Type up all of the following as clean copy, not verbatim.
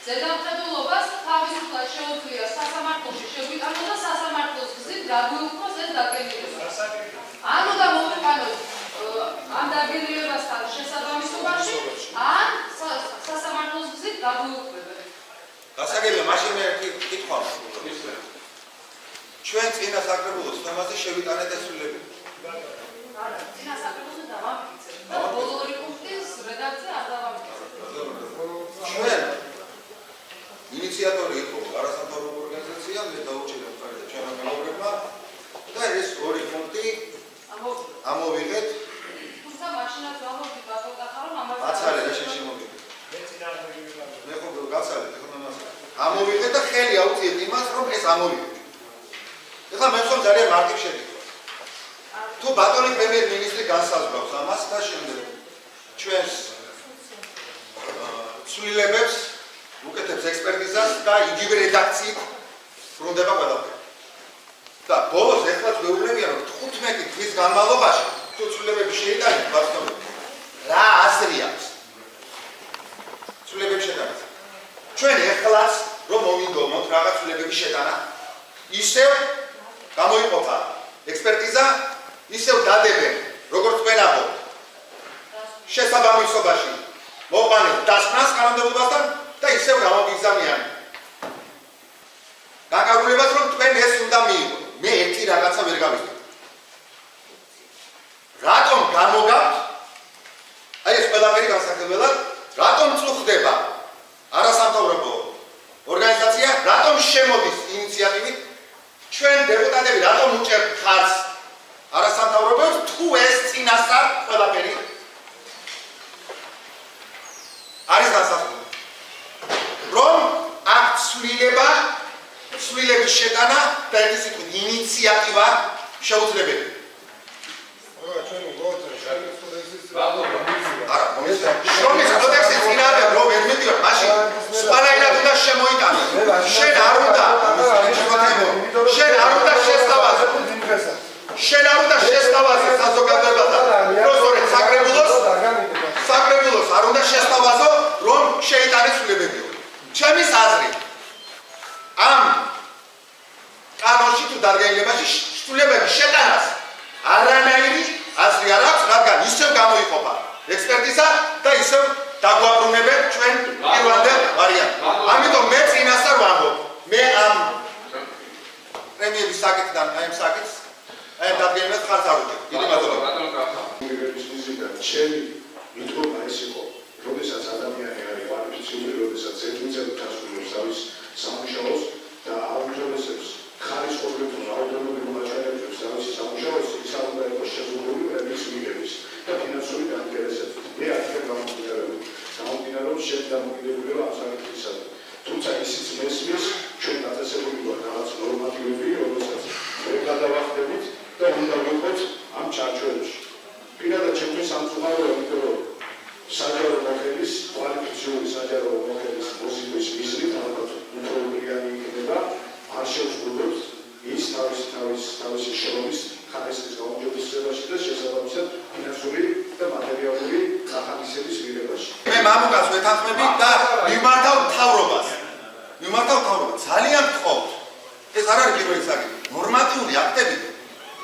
ზედამხედველობას თავისუფლად შეუძლია სასამართლოში შეგვიტანოს და სასამართლოს გზით დაგვიუქმოს ეს დადგენილება. ანუ და მოვიყვანოთ ამ დადგენილებასთან შესაბამისობაში ან სასამართლოს გზით დაგვიუქმებთ. გასაგებია, მაშინ მე ერთი კითხვა მაქვს. ჩვენ წინა საკრებულოს თემაზე შევიტანეთ ეს ცვლილებები. არა, წინა საკრებულოს დავამტკიცეთ. და ბოლო ორი პუნქტის რედაქცია არ დავამტკიცეთ. ჩვენ ინიციატორი იყო არასამთავრობო ორგანიზაცია, მე დაუჭირეთ კარგად ჩვენმა მეგობრებმა და ეს ორი პუნქტი ამოვიღეთ. თუმცა მაშინაც ვამოვიდით ბატონკახა რომ ამას აცალე და შემოვიდეთ. მე ხო გაცალეთ, ხო მამასა. ამოვიღეთ და ხელი აუწიეთ იმას, რომ ეს ამოვიღეთ. ეხლა მე ვთქვი ძალიან მარტივ შეკითხვა. თუ ბატონი პრემიერ-მინისტრი განსაზღვრავს ამას და შემდეგ ჩვენს ცვლილებებს უკეთებს ექსპერტიზას და იგივე რედაქციით ბრუნდება ყველაფერი. და ბოლოს ეხლა გვეუბნებიან, რომ 15 თვის განმავლობაში თუ ცვლილებები შეიტანეთ ბატონებს, რა აზრი აქვს ცვლილებების შეტანაზე. ჩვენ ეხლაც რომ მოვიგონოთ რაღაც ცვლილებების შეტანა, ისევ გამოიყოფა ექსპერტიზა, ისევ დადებენ, როგორც ყველაფერ შესაბამისობაში მოყვანილ დასკვნას კანონმდებლობასთან და ისევ გამოგიგზავნიან. გაკარგულებას რომ თქვენ ეს უნდა მიიღოთ. მე ერთი რაღაცა ვერ გავიგებ. რატომ გამოგაქვთ? აი ეს ყველაფერი განსაკუთრებულად, რატომ წუხდება არასამთავრობო ორგანიზაცია, რატომ შემოდის ინიციატივით? ჩვენ დეპუტატები რატომ უჭერთ ხარს არასამთავრობოებს, თუ ეს წინასწარ ყველაფერი არის განსაზღვრული. რომ აქ ცვლილების შეტანა და ერთი სიტყვით ინიციატივა შეუძლებელი. არა, შრომის კოდექსის წინააღმდეგ რო ვერ მიდიო, მაშინ სხვანაირად უნდა შემოიტანო. შენ არ უნდა შესთავაზო საზოგადოებასთან, რომ სწორედ საკრებულოს არ უნდა შესთავაზო, რომ შეიტანეს ცვლილებები. ჩემის აზრით, ამ კანონში თუ დადგენილებაში ცვლილებების შეტანას არანაირი აზრი არ აქვს, რადგან ისევ გამოიყოფა ექსპერტიზა და ისევ დაგვაბრუნებენ ჩვენ პირველდელ ვარიანტს. ამიტომ მე წინასწარ ვამბობ, მე ამ პრემიების საკითხთან, აი ამ საკითხს, აი ამ დადგენილებას ხარს არ უჭერთ. დიდი მადლობა. ჩემი მითქმა ეს იყო, როდესაც ადამიანი არის კვალიფიციური, როდესაც ზედმიწევნით დასრულებს თავის სამუშაოს და აუმჯობესებს ხარისხობრივ თუ რაოდენობით მონაჩვენებლებს თავისი სამუშაოს, ის არ უნდა იყოს შეზღუდული პრემიის მიღების და ფინანსური დაინტერესებით. მე აქეთ გამომდინარეობს შენ დამოკიდებულება ამ საკითხისადმი. თუმცა ისიც მესმის, ჩვენ დაწესებული ვართ რაღაც ნორმატივები, რომელსაც ვერ გადავახდებით და უნდა ვიყოთ ამ ჩარჩოებში. პირადად ჩემთვის სამწუხაროა, იმიტომ რომ საჯარო მოხელის, კვალიფიციური საჯარო მოხელის პოზიტივის მიზნით, ალბათ უფრო მიგანი იქნება, არ შეუძლებს ის თავისი შრომის ხარისხის გაუმჯობესებაში და შესაბამისად ფინანსური და მატერიალური ახალისების მიღებაში. მე მამუკას ვეთანხმები და მიმართავ მთავრობას. ძალიან გთხოვთ. ეს არ არის პირველი საკითხი. ნორმატიული აქტები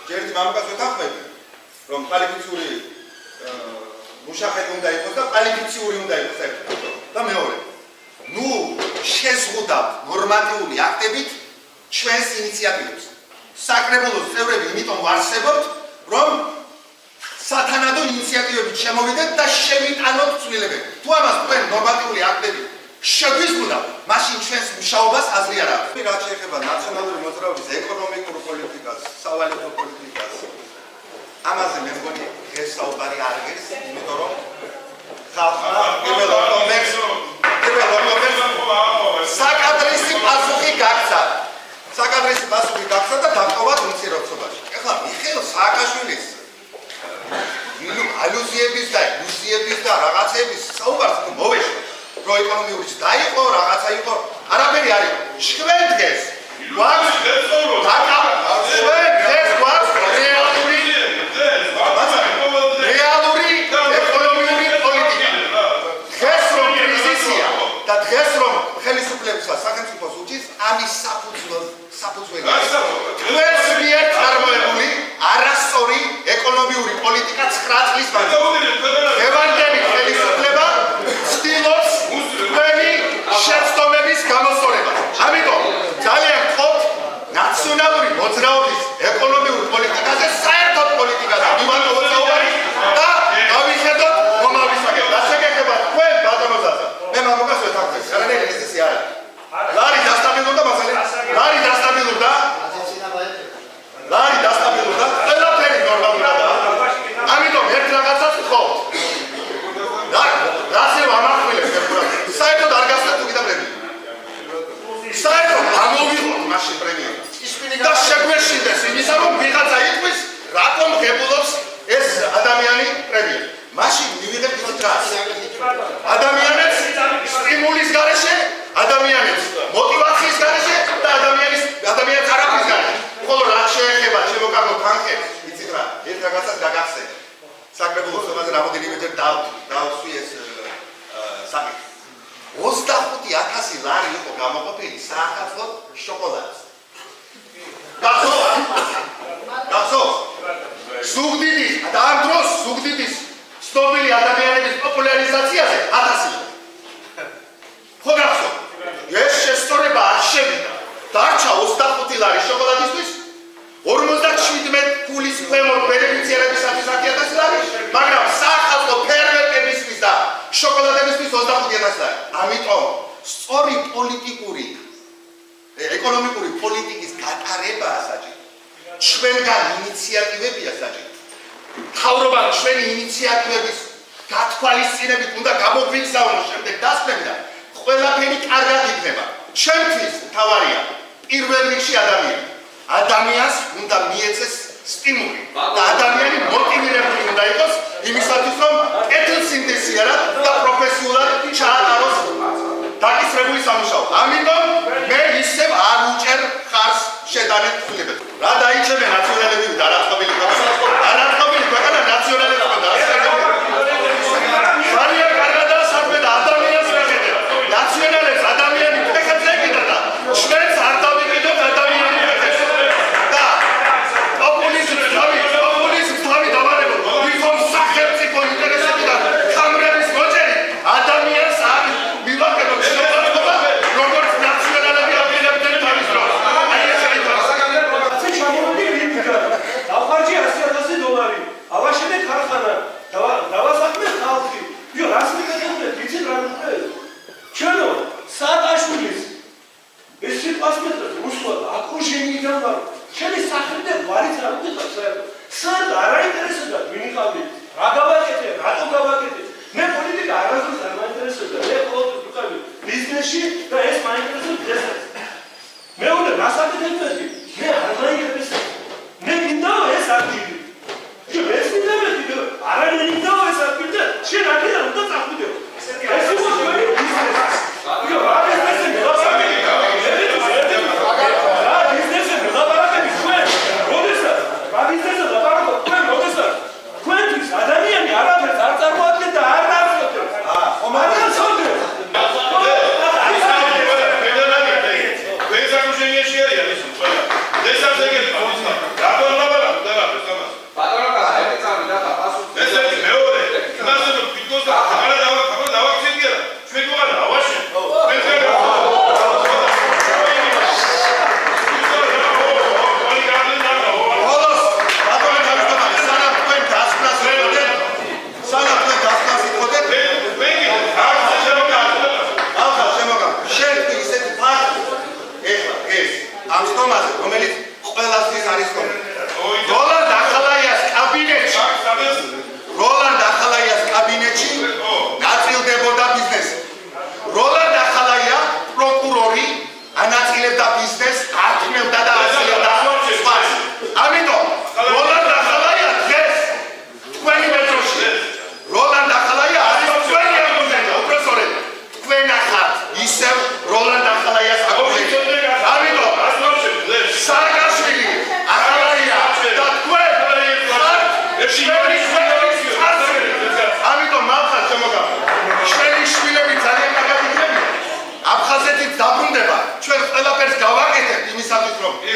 ჯერჯერობით მამუკას ვეთანხმები, რომ კვალიფიციური მუშახელი უნდა იყოს და კვალიფიციური უნდა იყოს ერთად. და მეორე, ნუ შეზღუდავთ ნორმატიული აქტებით ჩვენს ინიციატივებს. საკრებულოს წევრები იმიტომ ვარსებობთ, რომ სათანადო ინიციატივებით შემოვიდეთ და შევიტანოთ ცვლილებები. თუ ამას თქვენ ნორმატიული აქტები შეგვიზღუდავთ, მაშინ ჩვენს მუშაობას აზრი არ აქვს. რაც შეეხება ნაციონალური მოძრაობის ეკონომიკურ პოლიტიკას, სავალუტო პოლიტიკას, ამაზე მე მგონი ეს საუბარი არ არის, იმიტომ რომ ხალხმა პირველ ოქტომბერს საკადრისი პასუხი გაქცა და დაკოვა უმცირესობაში. ეხლა მიხეილ სააკაშვილის ალუზიების და ილუზიების და რაღაცების საუბარს მოვეშვა, რომ ეკონომიურიც დაიყო, რაღაცა იყო, არაფერი არ იყო. ჩვენ დღეს გვაქვს რეალური ეკონომიური პოლიტიკა. დღეს რომ კრიზისია და დღეს რომ ხელი ეკონომიური პოლიტიკა 9 წლის მანძილზე. ევანდელი ხელისუფლება ცდილობს თქვენი შეცდომების გამოსწორებას. ამიტომ ძალიან გთხოვთ ნაციონალური მოძრაობის ეკონომიურ პოლიტიკაზე საერთოდ პოლიტიკაზე მივანტოთ საუბარი და გავიხედოთ მომავლისაკენ. ასე გეხება თქვენ ბატონო ზაზა. მე მამაკაც ვეთანხმებ. არანაირი ესეთი არ არის. ლარი დასტაბილურდა მასალე. ლარი დასტაბილურდა. ლარი დასტაბილურდა. ყველაფერი ნორმალურადაა. ამიტომ ერთ რაღაცას ვთხოვთ. რაზე ვამახვილებ ერთგვარად. საერთოდ არ გასცეთ თუ კიდევ პრემია. საერთოდ ამოვიღოთ მაშინ პრემია. და შეგვეშინდეს იმისა, რომ ვიღაცა იტყვის, რატომ ღებულობს ეს ადამიანი პრემია. მაშინ მივიღებთ ისეთ რას. ადამიანებს სტიმულის გარეშე, ადამიანებს მოტივაციის გარეშე და ადამიანებს არაფრის გარეშე. ხოლო რაც შეეხება შემოკარგო თანხებს, იცით რა, ერთ რაღაცას გაგახსენე. საკრებულოს ხომაზე რამოდენიმეჯერ დავსვი ეს საკითხი. 25,000 ლარი იყო გამოყოფილი საახალწლო შოკოლადს. გახსოვს? ზუგდიდის და ამ დროს ზუგდიდის ცნობილი ადამიანების პოპულარიზაციაზე 1000 ხო გახსოვთ? ეს შესწორება არ შევიდა. დარჩა 25 ლარი შოკოლადისთვის, 57 ფულის ქვემოთ ბენეფიციარებისათვის 10,000 ლარი, მაგრამ საახალწლო ფერმერებისთვის და შოკოლადებისთვის 25,000 ლარი. ამიტომ სწორი პოლიტიკური ეკონომიკური პოლიტიკის გატარებაა საჭირო. ჩვენგან ინიციატივებია საჭირო. მთავრობამ ჩვენი ინიციატივების გათვალისწინებით უნდა გამოგვიგზავნოს შემდეგ დასკვნებიდან. ყველაფერი კარგად იქნება. ჩემთვის მთავარია პირველ რიგში ადამიანი. ადამიანს უნდა მიეცეს სტიმული და ადამიანი მოტივირებული უნდა იყოს იმისათვის, რომ კეთილსინდესიარად და პროფესიულად ჩაატაროს დაკისრებული სამუშაო. ამიტომ მე ისევ არ უჭერ ხარს შედარებით ცვლილებებს. რა დაიჭერე ნაციონალები და არაწყობილი ქვეყანა. არაწყობილი ქვეყანა ნაციონალები და ძალიან კარგადაა საქმე და ადამიანს ვეხედებ. ნაციონალებს ადამიანი ფეხებზე ეკიდა და ჩვენც არ დავიკიდოთ ადამიანი ფეხებზე. და პოპულიზმს თავი დავარებოთ. ვიქომ სახელმწიფო ინტერესებიდან კამრების მოჭერი ადამიანს არ მივაკეთოთ.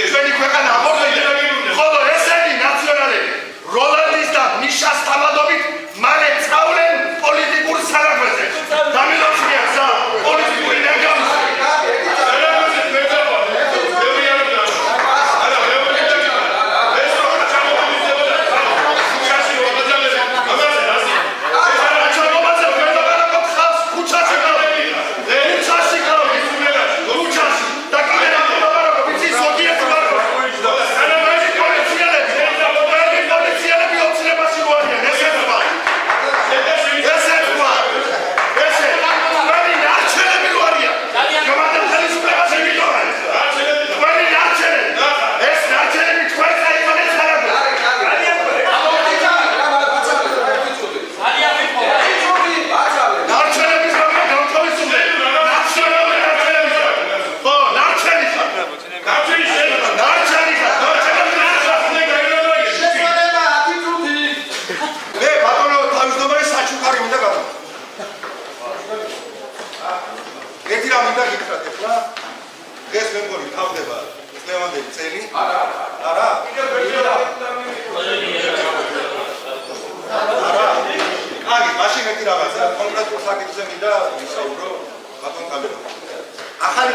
ჩვენი ქვეყანა ამორჩილდება. ხოლო ესენი ნაციონალები, როლანდის და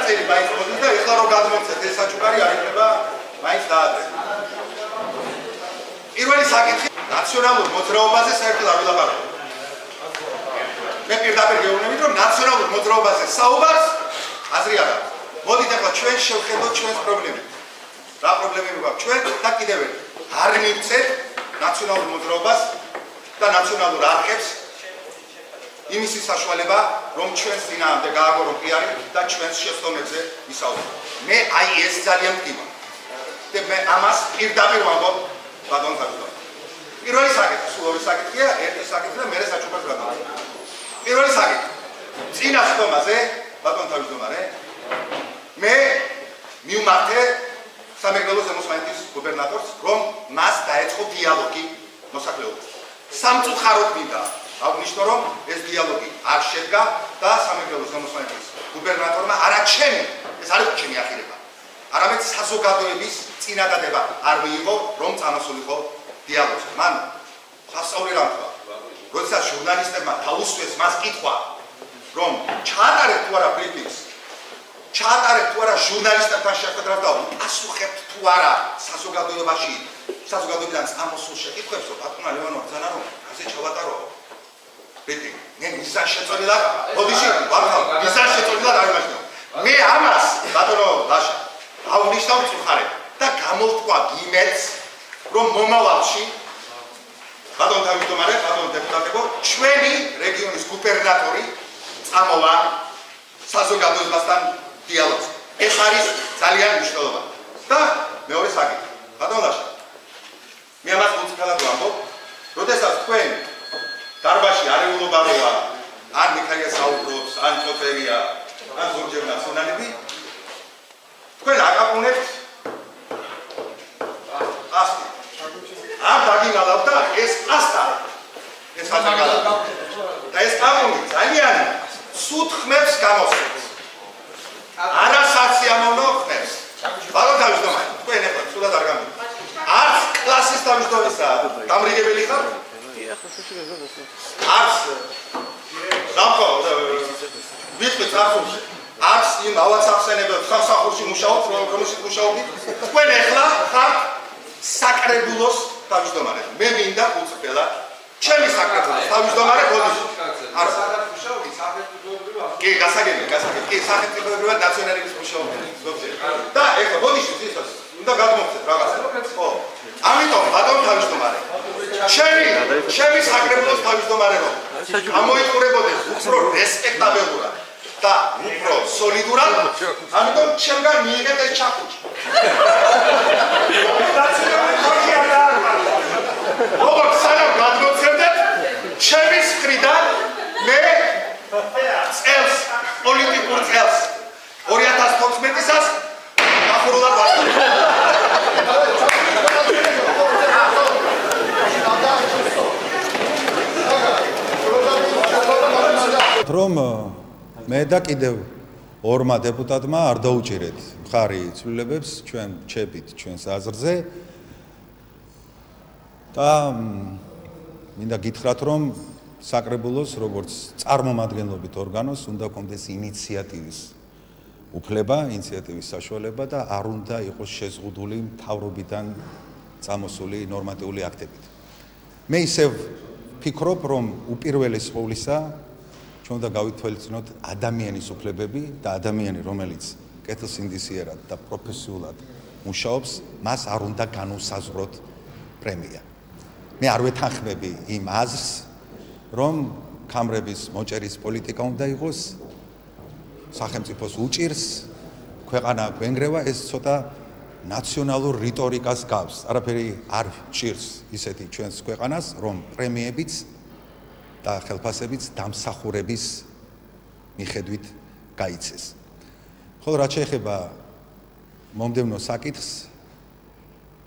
წელი მაინც მოდის და ეხლა რომ გადმოცეთ ეს საჩუქარი არ იქნება მაინც დაადრე. პირველი საკითხი ნაციონალურ მოძრაობაზე საერთოდ არ ვილაპარაკო. მე პირდაპირ გეუბნებით რომ ნაციონალურ მოძრაობაზე საუბარს აზრი არ აქვს. მოდით ახლა ჩვენ შევხედოთ ჩვენს პრობლემებს. რა პრობლემები გვაქვს ჩვენ და კიდევ არ მივცეთ ნაციონალურ მოძრაობას და ნაციონალურ არხებს იმისი საშუალება რომ ჩვენს წინააღმდეგ გააგორო პიარი და ჩვენს შეცდომებზე ვისაუბროთ. მე აი ეს ძალიან მტკივა. და მე ამას პირდაპირ ვამბობ ბატონ თავმჯდომარე. პირველი საკითხი, სულ ორი საკითხია, ერთი საკითხი და მერე საჩუქარს გადავიდე. პირველი საკითხი. წინა სხდომაზე ბატონ თავმჯდომარე მე მივმართე სამეგრელო ზემოსვანეთის გუბერნატორს რომ მას დაეწყო დიალოგი მოსახლეობასთან. სამწუხაროდ მინდა აღნიშნო რომ ეს დიალოგი არ შედგა და სამეგრელო ზემოსვანეთის გუბერნატორმა არა ჩემი ეს არ იყო ჩემი ახირება არამედ საზოგადოების წინადადება არ მიიღო რომ წამოსულიყო დიალოგზე. მან სასწაული რა თქვა როდესაც ჟურნალისტებმა თავუსვეს მას კითხვა რომ ჩაატარებთ თუ არა ბრიფინგს ჩაატარებთ თუ არა ჟურნალისტებთან შეხვედრას და პასუხებთ თუ არა საზოგადოებაში საზოგადოებიდან წამოსულ შეკითხვებს რომ ბატონო ლევანო ბრძანა რომ ასე ჩავატარო ბრიფინგი მე მისარ შეწოდილად ოდიში ვარხავ მისარ შეწოდილად არ იმაშნო მე ამას ბატონო ლაშა აღნიშნავ წუხარებ და გამოვთქვა იმედს რომ მომავალში ბატონ თავმჯდომარე ბატონ დეპუტატებო ჩვენი რეგიონის გუბერნატორი წამოვა საზოგადოებასთან დიალოგს. ეს არის ძალიან მნიშვნელოვანი. და მეორე საკითხი. ბატონ ლაშა. მე ამას მოციქალად ვამბობ, როდესაც თქვენ დარბაზში არეულობა როა, ან მიხაია საუბრობს, ან წოწერია, ან ზოგჯერ ნაციონალები, თქვენ აკაპუნებთ ასტი. ამ დაგინალავ და ეს ასტა. ეს ხალხი და ეს კაპუნი ძალიან სულ ხმებს გამოსცემს. არასაციამოვნო ხმებს. ბატონ თავმჯდომარე, თქვენ ახლა სულად არ გამიგეთ. არც კლასის თავმჯდომისა დამრიგებელი ხარ? არც სამხო ვიტყვით საფუძვლზე. არც იმ ავაცახსენებელ სამსახურში მუშაობთ, რომელშიც მუშაობთ. თქვენ ახლა ხართ საკრებულოს თავმჯდომარე. მე მინდა უწფელა ჩემი საკრებულოს თავმჯდომარე გოდის. არ მუშაობთ სახელმწიფოებრივად. კი, გასაგებია. კი, სახელმწიფოებრივად ნაციონალების მუშაობთ ზოგჯერ. და ეხლა ბოდიში ისოს უნდა გადმოგცეთ რაღაცა. ხო. ამიტომ ბატონ თავმჯდომარე. ჩემი საკრებულოს თავმჯდომარე რომ გამოიყურებოდეს უფრო რესპექტაბელურად და უფრო სოლიდურად, ამიტომ ჩემგან მიიღეთ ეს ჩახუჭი. როგორც სანამ გადმოცემდეთ, ჩემი მხრიდან მე წელს, პოლიტიკურ წელს 2014-ას დახურულად ვართ. რომ მე და კიდევ ორმა დეპუტატმა არ დაუჭირეთ მხარი ცვლილებებს ჩვენ ჩებით ჩვენს აზრზე და მინდა გითხრათ რომ საკრებულოს როგორც წარმომადგენლობით ორგანოს უნდა კონდეს ინიციატივის უფლება, ინიციატივის საშუალება და არ უნდა იყოს შეზღუდული მთავრობიდან წამოსული ნორმატიული აქტებით. მე ისევ ვფიქრობ რომ უპირველეს ყოვლისა ჩვენ უნდა გავითვალისწინოთ ადამიანის უფლებები და ადამიანი რომელიც კეთილსინდისიერად და პროფესიულად მუშაობს, მას არ უნდა განუსაზღვროთ პრემია. მე არ ვეთანხმები იმ აზრს, რომ ქამრების მოჭერის პოლიტიკა უნდა იყოს, სახელმწიფოს უჭირს, ქვეყანა გვენგრევა, ეს ცოტა ნაციონალურ რიტორიკას გავს. არაფერი არ ჭირს ისეთი ჩვენს ქვეყანას, რომ პრემიებიც და ხელფასებიც დამსახურების მიხედვით გაიცეს. ხოლო რაც შეეხება მომდევნო საკითხს,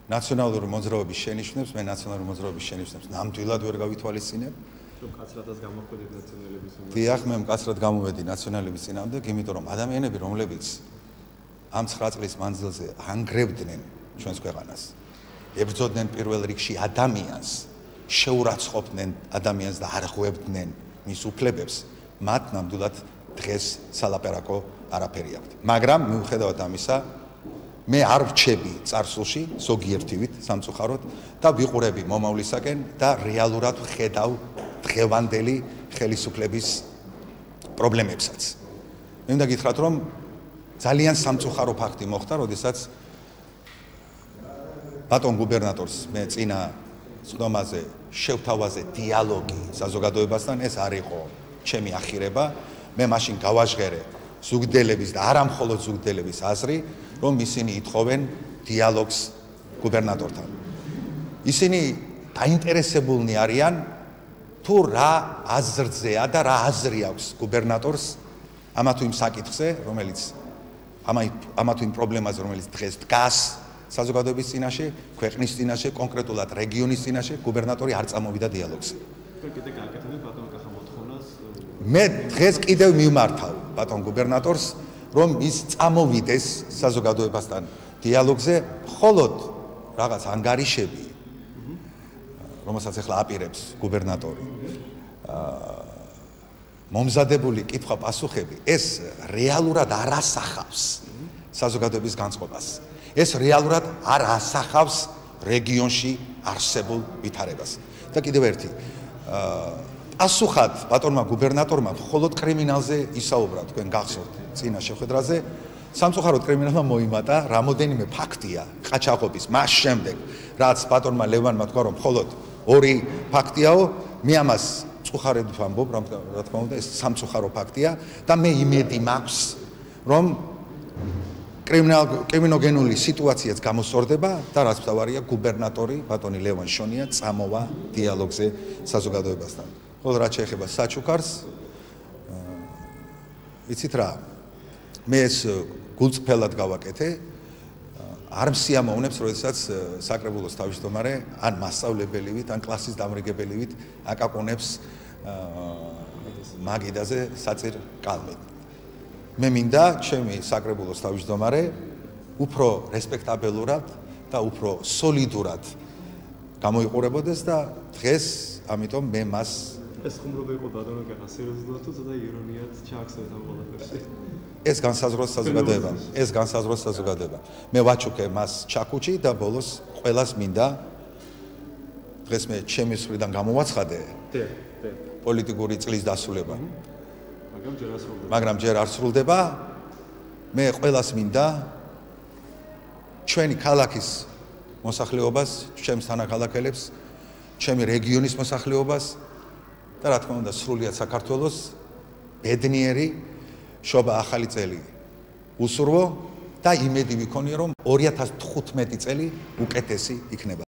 ნაციონალური მოძრაობის შენიშვნებს, მე ნაციონალური მოძრაობის შენიშვნებს ნამდვილად ვერ გავითვალისწინებ. რომ კაცრადაც გამოხდეთ ნაციონალების წინააღმდეგ. დიახ, მე მკაცრად გამოვედი ნაციონალების წინააღმდეგ, იმიტომ რომ ადამიანები, რომლებიც ამ 9 წლის მანძილზე ანგრევდნენ ჩვენს ქვეყანას, ებრძოდნენ პირველ რიგში ადამიანს, შეურაცხყოფდნენ ადამიანს და არ ღვევდნენ მის უფლებებს, მათ ნამდვილად დღეს სალაპარაკო არაფერი აქვს. მაგრამ მიუხედავად ამისა, მე არ ვრჩები წარსულში ზოგიერთივით სამწუხაროდ და ვიყურები მომავლისაკენ და რეალურად ვხედავ დღევანდელი ხელისუფლების პრობლემებსაც. მე უნდა გითხრათ, რომ ძალიან სამწუხარო ფაქტი მოხდა, როდესაც ბატონ გუბერნატორს მე წინა სხდომაზე შევთავაზე დიალოგი საზოგადოებასთან, ეს არ იყო ჩემი ახირება. მე მაშინ გავაჟღერე ზუგდელების და არა მხოლოდ ზუგდელების აზრი, რომ ისინი ითხოვენ დიალოგს გუბერნატორთან. ისინი დაინტერესებულნი არიან თუ რა აზრზეა და რა აზრი აქვს გუბერნატორს ამა თუ იმ საკითხზე, რომელიც ამა თუ იმ პრობლემაზე, რომელიც დღეს დგას საზოგადოების წინაშე, ქვეყნის წინაშე, კონკრეტულად რეგიონის წინაშე, გუბერნატორი არ წამოვიდა დიალოგზე. კიდე გააკეთებენ ბატონ კახა მოთხოვნას. მე დღეს კიდევ მიმართავ ბატონ გუბერნატორს, რომ ის წამოვიდეს საზოგადოებასთან დიალოგზე, მხოლოდ რაღაც ანგარიშები, რომელსაც ახლა აპირებს გუბერნატორი, მომზადებული კითხვა-პასუხები, ეს რეალურად არ ასახავს საზოგადოების განწყობას. ეს რეალურად არ ასახავს რეგიონში არსებულ ვითარებას. და კიდევ ერთი, პასუხად ბატონმა გუბერნატორმა მხოლოდ კრიმინალზე ისაუბრა, თქვენ გახსოვთ წინა შეხვედრაზე. სამწუხაროდ კრიმინალმა მოიმატა, რამოდენიმე ფაქტია ყაჩაღობის მას შემდეგ, რაც ბატონმა ლევანმა თქვა, რომ მხოლოდ 2 ფაქტიაო, მე ამას წუხარედ ვამბობ, რა თქმა უნდა, ეს სამწუხარო ფაქტია და მე იმედი მაქვს, რომ კრიმინოგენული სიტუაციაც გამოსწორდება და რაც მთავარია, გუბერნატორი ბატონი ლევან შონია წამოვა დიალოგზე საზოგადოებასთან. ხოლო რაც შეეხება საჩუქარს, იცით რა, მე ეს გულწრფელად გავაკეთე, არ მსიამოვნებს, როდესაც საკრებულოს თავმჯდომარე ან მასწავლებელივით, ან კლასის დამრიგებელივით აკაკუნებს მაგიდაზე საწირ კალმით. მე მინდა ჩემი საკრებულოს თავმჯდომარე უფრო რესპექტაბელურად და უფრო სოლიდურად გამოიყურებოდეს და დღეს ამიტომ მე მას ეს ხუმრობა იყო ბატონო კახა სერიოზულად თუ ცოტა ირონიად ჩააქცევთ ამ ყველაფერში. ეს განსაზღვროს საზოგადოება. ეს განსაზღვროს საზოგადოება. მე ვაჩუქე მას ჩაქუჩი და ბოლოს ყველას მინდა დღეს მე ჩემი მხრიდან გამოვაცხადე პოლიტიკური წლის დასრულება. მაგრამ ჯერ არ სრულდება. მე ყველას მინდა ჩვენი ქალაქის მოსახლეობას, ჩემს თანაქალაქელებს, ჩემი რეგიონის მოსახლეობას და რა თქმა უნდა სრულიად საქართველოს ბედნიერი შობა ახალი წელი უსურვო და იმედი ვიქონია, რომ 2015 წელი უკეთესი იქნება.